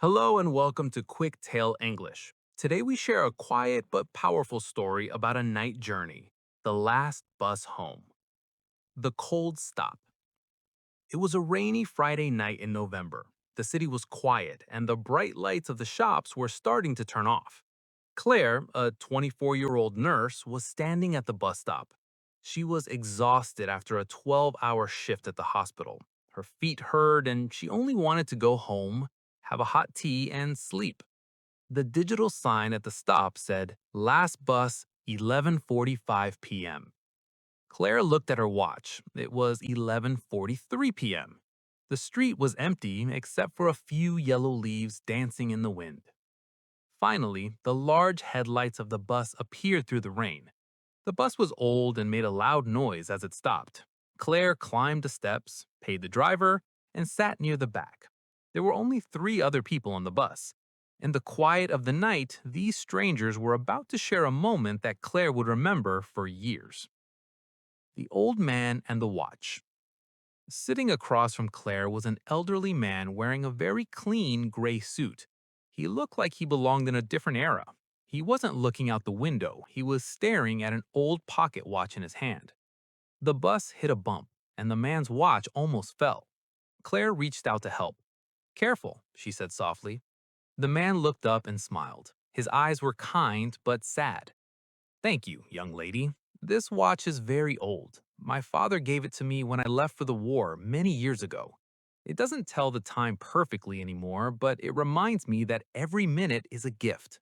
Hello and welcome to QuickTale English. Today we share a quiet but powerful story about a night journey, the last bus home. The cold stop. It was a rainy Friday night in November. The city was quiet and the bright lights of the shops were starting to turn off. Claire, a 24-year-old nurse, was standing at the bus stop. She was exhausted after a 12-hour shift at the hospital. Her feet hurt and she only wanted to go home, have a hot tea, and sleep. The digital sign at the stop said, "Last bus, 11:45 p.m." Claire looked at her watch. It was 11:43 p.m. The street was empty except for a few yellow leaves dancing in the wind. Finally, the large headlights of the bus appeared through the rain. The bus was old and made a loud noise as it stopped. Claire climbed the steps, paid the driver, and sat near the back. There were only three other people on the bus. In the quiet of the night, these strangers were about to share a moment that Claire would remember for years. The old man and the watch. Sitting across from Claire was an elderly man wearing a very clean gray suit. He looked like he belonged in a different era. He wasn't looking out the window, he was staring at an old pocket watch in his hand. The bus hit a bump, and the man's watch almost fell. Claire reached out to help. "Careful," she said softly. The man looked up and smiled. His eyes were kind but sad. "Thank you, young lady. This watch is very old. My father gave it to me when I left for the war many years ago. It doesn't tell the time perfectly anymore, but it reminds me that every minute is a gift."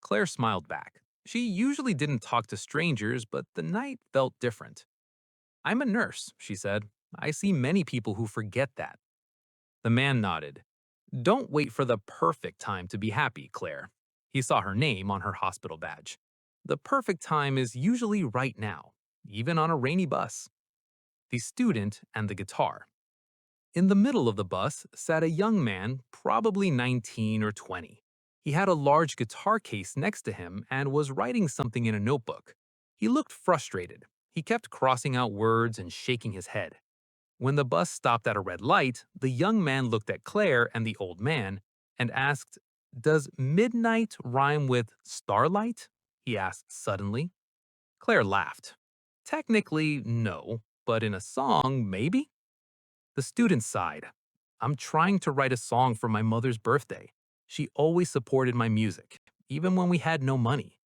Claire smiled back. She usually didn't talk to strangers, but the night felt different. "I'm a nurse," she said. "I see many people who forget that." The man nodded. "Don't wait for the perfect time to be happy, Claire." He saw her name on her hospital badge. "The perfect time is usually right now, even on a rainy bus." The student and the guitar. In the middle of the bus sat a young man, probably 19 or 20. He had a large guitar case next to him and was writing something in a notebook. He looked frustrated. He kept crossing out words and shaking his head. When the bus stopped at a red light, the young man looked at Claire and the old man and asked, "Does midnight rhyme with starlight?" he asked suddenly. Claire laughed. "Technically, no, but in a song, maybe?" The student sighed. "I'm trying to write a song for my mother's birthday. She always supported my music, even when we had no money.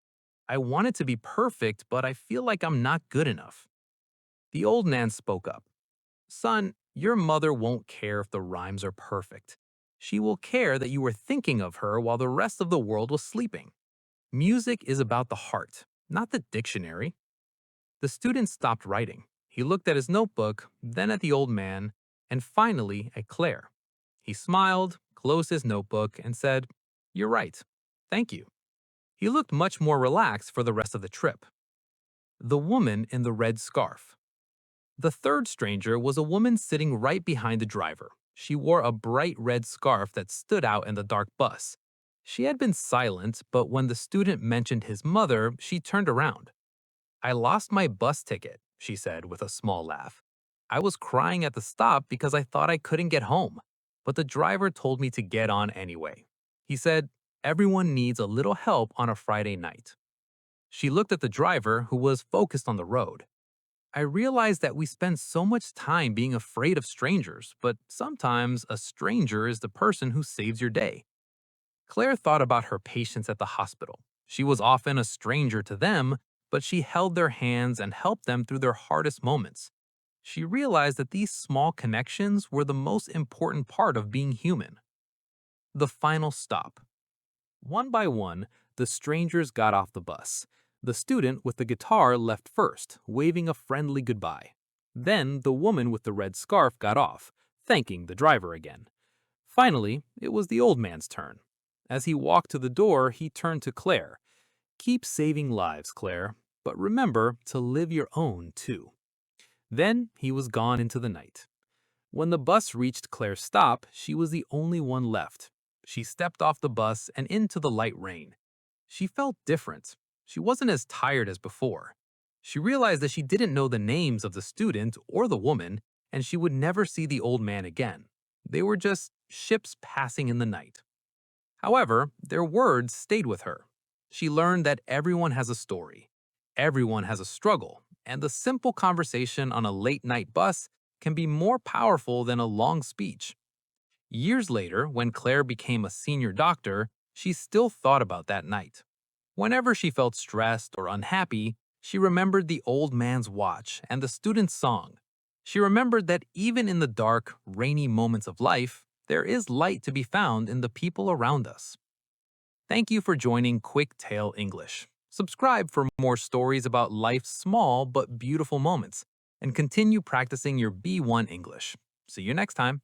I want it to be perfect, but I feel like I'm not good enough." The old man spoke up. "Son, your mother won't care if the rhymes are perfect. She will care that you were thinking of her while the rest of the world was sleeping. Music is about the heart, not the dictionary." The student stopped writing. He looked at his notebook, then at the old man, and finally at Claire. He smiled, closed his notebook, and said, "You're right. Thank you." He looked much more relaxed for the rest of the trip. The woman in the red scarf. The third stranger was a woman sitting right behind the driver. She wore a bright red scarf that stood out in the dark bus. She had been silent, but when the student mentioned his mother, she turned around. "I lost my bus ticket," she said with a small laugh. "I was crying at the stop because I thought I couldn't get home, but the driver told me to get on anyway. He said, 'Everyone needs a little help on a Friday night.'" She looked at the driver, who was focused on the road. "I realize that we spend so much time being afraid of strangers, but sometimes a stranger is the person who saves your day." Claire thought about her patients at the hospital. She was often a stranger to them, but she held their hands and helped them through their hardest moments. She realized that these small connections were the most important part of being human. The final stop. One by one, the strangers got off the bus. The student with the guitar left first, waving a friendly goodbye. Then the woman with the red scarf got off, thanking the driver again. Finally, it was the old man's turn. As he walked to the door, he turned to Claire. "Keep saving lives, Claire, but remember to live your own too." Then he was gone into the night. When the bus reached Claire's stop, she was the only one left. She stepped off the bus and into the light rain. She felt different. She wasn't as tired as before. She realized that she didn't know the names of the student or the woman, and she would never see the old man again. They were just ships passing in the night. However, their words stayed with her. She learned that everyone has a story, everyone has a struggle, and the simple conversation on a late night bus can be more powerful than a long speech. Years later, when Claire became a senior doctor, she still thought about that night. Whenever she felt stressed or unhappy, she remembered the old man's watch and the student's song. She remembered that even in the dark, rainy moments of life, there is light to be found in the people around us. Thank you for joining QuickTale English. Subscribe for more stories about life's small but beautiful moments, and continue practicing your B1 English. See you next time.